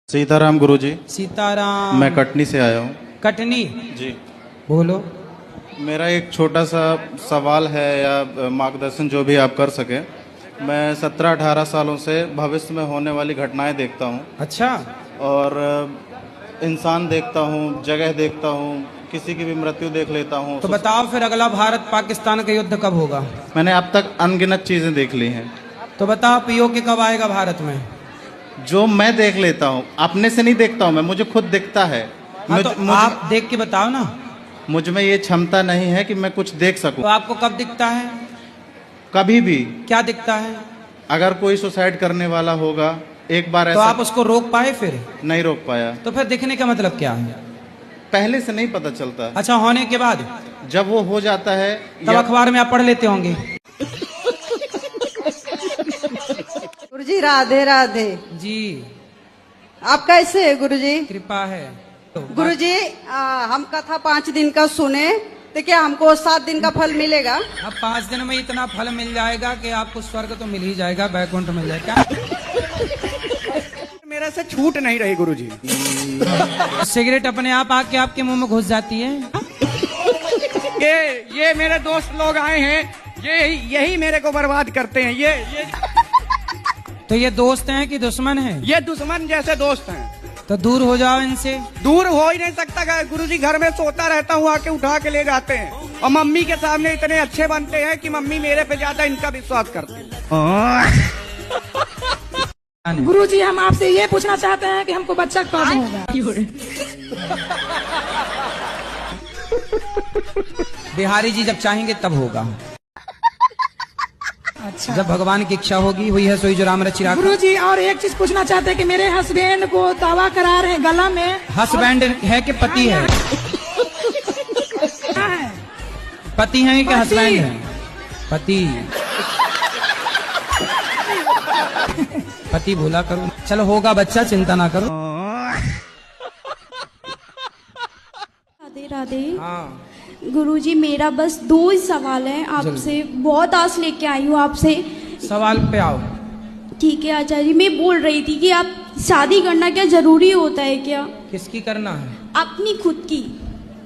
सीताराम गुरुजी। सीताराम। मैं कटनी से आया हूँ। कटनी जी। बोलो। मेरा एक छोटा सा सवाल है या मार्गदर्शन जो भी आप कर सके। मैं 17-18 सालों से भविष्य में होने वाली घटनाएं देखता हूँ। अच्छा। और इंसान देखता हूँ, जगह देखता हूँ, किसी की भी मृत्यु देख लेता हूँ। तो बताओ फिर अगला भारत पाकिस्तान का युद्ध कब होगा? मैंने अब तक अनगिनत चीजें देख ली हैं। तो बताओ पीओके कब आएगा भारत में? जो मैं देख लेता हूँ, अपने से नहीं देखता हूँ मैं, मुझे खुद दिखता है। हाँ, तो आप देख के बताओ ना। मुझ में ये क्षमता नहीं है कि मैं कुछ देख सकूं। तो आपको कब दिखता है? कभी भी। क्या दिखता है? अगर कोई सुसाइड करने वाला होगा, एक बार तो ऐसा आप उसको रोक पाए? फिर नहीं रोक पाया। तो फिर दिखने का मतलब क्या है? पहले से नहीं पता चलता। अच्छा, होने के बाद जब वो हो जाता है तब अखबार में आप पढ़ लेते होंगे। गुरुजी राधे राधे जी। आप कैसे है गुरुजी? कृपा है। गुरुजी हम कथा 5 दिन का सुने तो क्या हमको 7 दिन का फल मिलेगा? अब 5 दिन में इतना फल मिल जाएगा कि आपको स्वर्ग तो मिल ही जाएगा, बैकुंठ मिल जाएगा। मेरे से छूट नहीं रही गुरुजी। सिगरेट अपने आप आके आपके मुंह में घुस जाती है। ये मेरे दोस्त लोग आए हैं, यही मेरे को बर्बाद करते हैं। ये तो ये दोस्त हैं कि दुश्मन हैं? ये दुश्मन जैसे दोस्त हैं। तो दूर हो जाओ इनसे। दूर हो ही नहीं सकता गुरुजी, घर में सोता रहता हूँ, आके उठा के ले जाते हैं। और मम्मी के सामने इतने अच्छे बनते हैं कि मम्मी मेरे पे ज्यादा इनका विश्वास करती है। गुरुजी, हम आपसे ये पूछना चाहते हैं कि हमको बच्चा कब होगा? बिहारी जी जब चाहेंगे तब होगा। अच्छा। जब भगवान की इच्छा होगी। हुई है सोई जो राम रचि राखा। गुरुजी, और एक चीज पूछना चाहते हैं कि मेरे हस्बैंड को दावा करा रहे हैं गला में। हस्बैंड है कि पति है? क्या है? पति है कि हस्बैंड है? पति। पति बोला करो। चलो होगा बच्चा, चिंता ना करो। राधे राधे। हाँ गुरुजी, मेरा बस 2 ही सवाल है आपसे। बहुत आस लेके आई हूँ आपसे। सवाल पे आओ। ठीक है आचार्य, मैं बोल रही थी कि आप शादी करना क्या जरूरी होता है क्या? किसकी करना है? अपनी खुद की।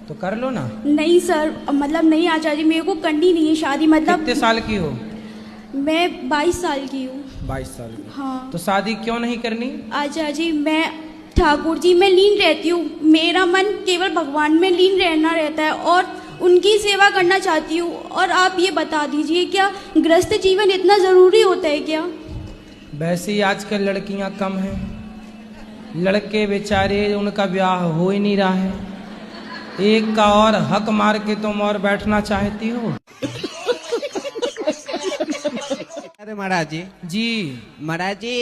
तो कर लो ना। नहीं सर, मतलब नहीं आचार्य, मेरे को करनी नहीं है शादी। मतलब कितने साल की हो? मैं 22 साल की हूँ। 22 साल की। हाँ तो शादी क्यों नहीं करनी? आचार्य जी, मैं ठाकुर जी में लीन रहती हूँ। मेरा मन केवल भगवान में लीन रहना रहता है और उनकी सेवा करना चाहती हूँ। और आप ये बता दीजिए, क्या गृहस्थ जीवन इतना जरूरी होता है क्या? वैसे ही आजकल लड़कियां कम हैं, लड़के बेचारे उनका ब्याह हो ही नहीं रहा है। एक का और हक मार के तुम और बैठना चाहती हो। अरे महाराज जी। जी महाराज जी,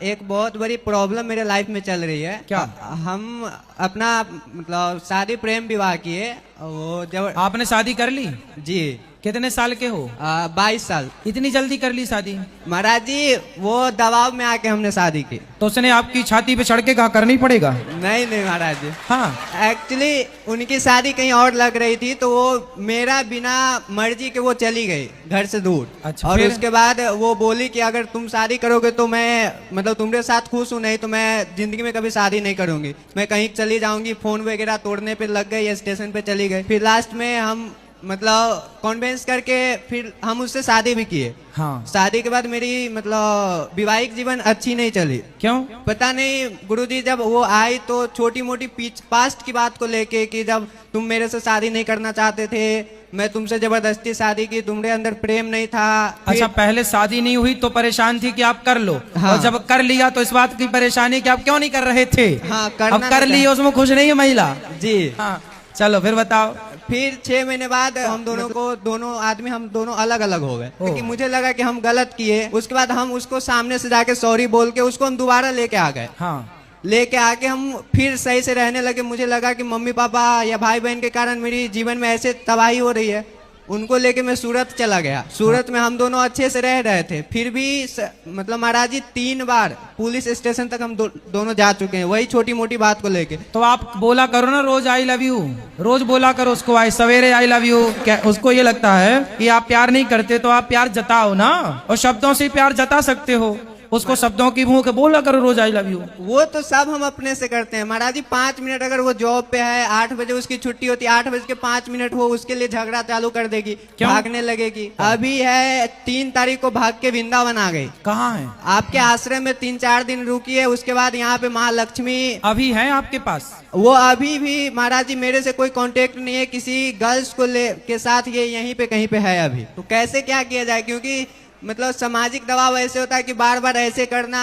एक बहुत बड़ी प्रॉब्लम मेरे लाइफ में चल रही है। क्या? हम अपना मतलब शादी प्रेम विवाह किए, वो जब आपने शादी कर ली? जी। कितने साल के हो? 22 साल। इतनी जल्दी कर ली शादी? महाराज जी, वो दबाव में आके हमने शादी की। तो उसने आपकी छाती पे चढ़ के कहा करनी पड़ेगा? नहीं नहीं महाराज जी। हाँ। एक्चुअली उनकी शादी कहीं और लग रही थी, तो वो मेरा बिना मर्जी के वो चली गई घर से दूर। अच्छा, और फिर? उसके बाद वो बोली कि अगर तुम शादी करोगे तो मैं मतलब तुम्हारे साथ खुश हूँ, नहीं तो मैं जिंदगी में कभी शादी नहीं करूंगी, मैं कहीं चली जाऊंगी। फोन वगैरह तोड़ने पे लग गई, स्टेशन पे चली गई। फिर लास्ट में हम मतलब कॉन्वेंस करके फिर हम उससे शादी भी किए। हाँ। शादी के बाद मेरी मतलब वैवाहिक जीवन अच्छी नहीं चली। क्यों? पता नहीं गुरुजी, जब वो आई तो छोटी मोटी पास्ट की बात को लेके कि जब तुम मेरे से शादी नहीं करना चाहते थे, मैं तुमसे जबरदस्ती शादी की, तुम्हारे अंदर प्रेम नहीं था। अच्छा, पहले शादी नहीं हुई तो परेशान थी कि आप कर लो। हाँ। और जब कर लिया तो इस बात की परेशानी कि आप क्यों नहीं कर रहे थे। हाँ, अब कर ली, उसमें खुश नहीं है महिला? जी। हाँ, चलो फिर बताओ। फिर 6 महीने बाद हम दोनों आदमी हम दोनों अलग अलग हो गए, क्योंकि मुझे लगा कि हम गलत किए। उसके बाद हम उसको सामने से जाके सॉरी बोल के उसको हम दोबारा लेके आ गए। हाँ। लेके आके हम फिर सही से रहने लगे। मुझे लगा कि मम्मी पापा या भाई बहन के कारण मेरी जीवन में ऐसे तबाही हो रही है, उनको लेके मैं सूरत चला गया। सूरत में हम दोनों अच्छे से रह रहे थे। फिर भी मतलब महाराज जी 3 बार पुलिस स्टेशन तक हम दोनों जा चुके हैं, वही छोटी मोटी बात को लेके। तो आप बोला करो ना रोज आई लव यू, रोज बोला करो उसको, आई सवेरे आई लव यू। क्या उसको ये लगता है कि आप प्यार नहीं करते? तो आप प्यार जताओ ना, और शब्दों से प्यार जता सकते हो। उसको शब्दों की मुंह के बोला करो रोज आई लव यू। वो तो सब हम अपने से करते हैं महाराज जी। 5 मिनट अगर वो जॉब पे है, 8 बजे उसकी छुट्टी होती है, 8 बजे के 5 मिनट हो उसके लिए झगड़ा चालू कर देगी, क्यों? भागने लगेगी। अभी है 3 तारीख को भाग के वृंदावन आ गई। कहाँ है? आपके आश्रम में 3-4 दिन रुकी है, उसके बाद यहाँ पे महालक्ष्मी। अभी है आपके पास? वो अभी भी महाराज जी मेरे से कोई कांटेक्ट नहीं है, किसी गर्ल्स को ले के साथ ये यहीं पे कहीं पे है अभी। तो कैसे क्या किया जाए, क्योंकि मतलब सामाजिक दबाव ऐसे होता है कि बार बार ऐसे करना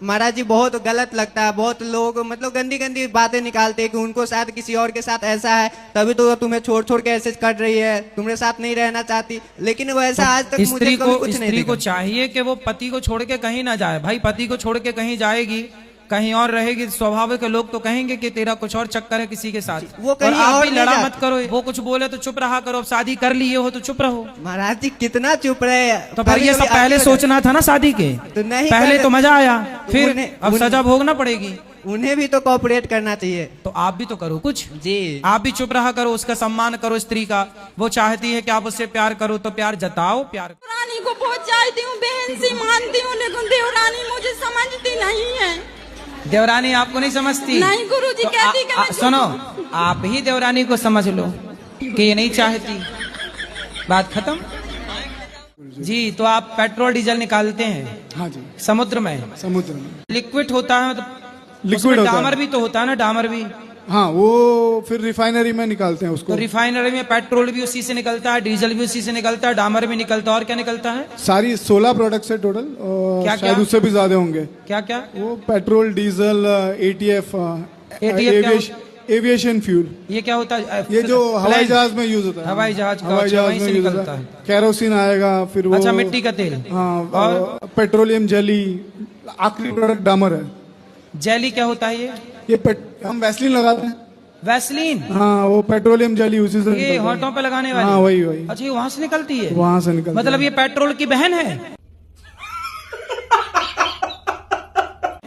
महाराज जी बहुत गलत लगता है। बहुत लोग मतलब गंदी गंदी बातें निकालते हैं कि उनको शायद किसी और के साथ ऐसा है, तभी तो तुम्हें छोड़ छोड़ के ऐसे कर रही है, तुम्हारे साथ नहीं रहना चाहती। लेकिन वो ऐसा आज तक मुझे कभी कुछ नहीं स्त्री को दिखा। चाहिए कि वो पति को छोड़ के कहीं ना जाए। भाई पति को छोड़ के कहीं जाएगी, कहीं और रहेगी, स्वाभाविक लोग तो कहेंगे कि तेरा कुछ और चक्कर है किसी के साथ। वो कहीं और आप और भी नहीं लड़ा जाती। मत करो, वो कुछ बोले तो चुप रहा करो। अब शादी कर लिए हो तो चुप रहो। महाराज जी कितना चुप रहे, तो फिर ये सब पहले सोचना था ना शादी के। तो नहीं, पहले तो मजा आया, फिर अब उन्हें- सजा भोगना पड़ेगी। उन्हें भी तो कोऑपरेट करना चाहिए। तो आप भी तो करो कुछ जी। आप भी चुप रहा करो, उसका सम्मान करो स्त्री का। वो चाहती है कि आप उससे प्यार करो तो प्यार जताओ। प्यार रानी को बहुत चाहती हूँ, बहन सी मानती हूँ, लेकिन देवरानी मुझे समझती नहीं है। देवरानी आपको नहीं समझती? नहीं गुरुजी, तो कहती कि मैं सुनो, आप ही देवरानी को समझ लो कि ये नहीं चाहती। बात खत्म जी। तो आप पेट्रोल डीजल निकालते हैं? हाँ जी, समुद्र में? समुद्र में लिक्विड होता है तो लिक्विड उसमें होता है। डामर भी तो होता है ना, डामर भी। हाँ, वो फिर रिफाइनरी में निकालते हैं उसको। तो रिफाइनरी में पेट्रोल भी उसी से निकलता है, डीजल भी उसी से निकलता है, डामर भी निकलता है, और क्या निकलता है? सारी 16 प्रोडक्ट्स है टोटल, और क्या- शायद क्या? उससे भी ज्यादा होंगे। क्या क्या? वो petrol, diesel, ATF, ATF aviation fuel. ये क्या होता है? ये जो हवाई जहाज में यूज होता है। हवाई जहाज का, हवाई अच्छा, जहाज वहीं से में यूज निकलता होता है। है। केरोसिन आएगा, फिर वो अच्छा, मिट्टी का तेल। हाँ, और पेट्रोलियम जेली, आखिरी प्रोडक्ट डामर है। जेली क्या होता है ये? हम वैसलीन लगाते हैं। वैसलीन? हाँ, वो पेट्रोलियम जेली उसी से ये निकलता है। होठों पे लगाने वाली? हाँ, वही। अच्छा, ये वहां से निकलती है? वहां से निकलता मतलब ये पेट्रोल की बहन है?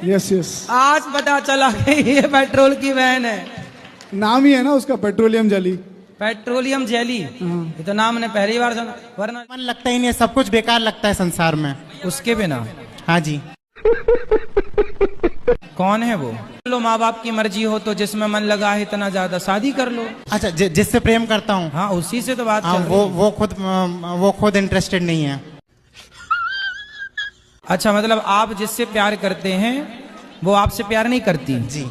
यस। आज पता चला कि ये पेट्रोल की बहन है। नाम ही है ना उसका, पेट्रोलियम जेली। पेट्रोलियम जेली, ये तो नाम ने पहली बार सुना, वरना मन लगता ही नहीं है, सब कुछ बेकार लगता है संसार में। उसके बिना। हाँ जी। कौन है वो? लो, माँ बाप की मर्जी हो तो जिसमें मन लगा है इतना ज्यादा शादी कर लो। अच्छा, जिससे प्रेम करता हूँ, हाँ, उसी से तो बात हाँ, चल रही है। वो खुद इंटरेस्टेड नहीं है। अच्छा, मतलब आप जिससे प्यार करते हैं वो आपसे प्यार नहीं करती? जी।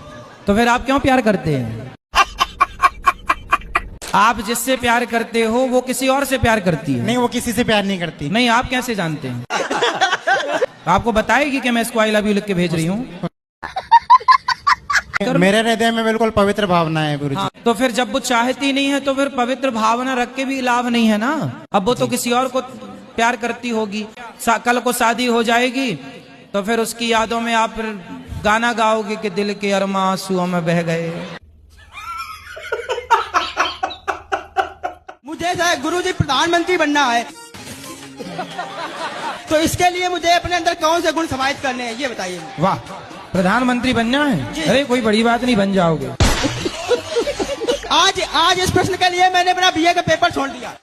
तो फिर आप क्यों प्यार करते हैं? आप जिससे प्यार करते हो वो किसी और से प्यार करती है? नहीं, वो किसी से प्यार नहीं करती। नहीं, आप कैसे जानते हैं? आपको बताएगी कि मैं इसको आई लव यू लिख के भेज रही हूँ? मेरे हृदय में बिल्कुल पवित्र भावना है गुरुजी। हाँ, तो फिर जब वो चाहती नहीं है तो फिर पवित्र भावना रख के भी लाभ नहीं है ना। अब वो तो किसी और को प्यार करती होगी, कल को शादी हो जाएगी तो फिर उसकी यादों में आप फिर गाना गाओगे कि दिल के अरमा आंसुओं में बह गए। मुझे गुरुजी प्रधानमंत्री बनना है, तो इसके लिए मुझे अपने अंदर कौन से गुण समाहित करने हैं, ये बताइए। वाह, प्रधानमंत्री बनना है? अरे कोई बड़ी बात नहीं, बन जाओगे। आज इस प्रश्न के लिए मैंने अपना BA का पेपर छोड़ दिया।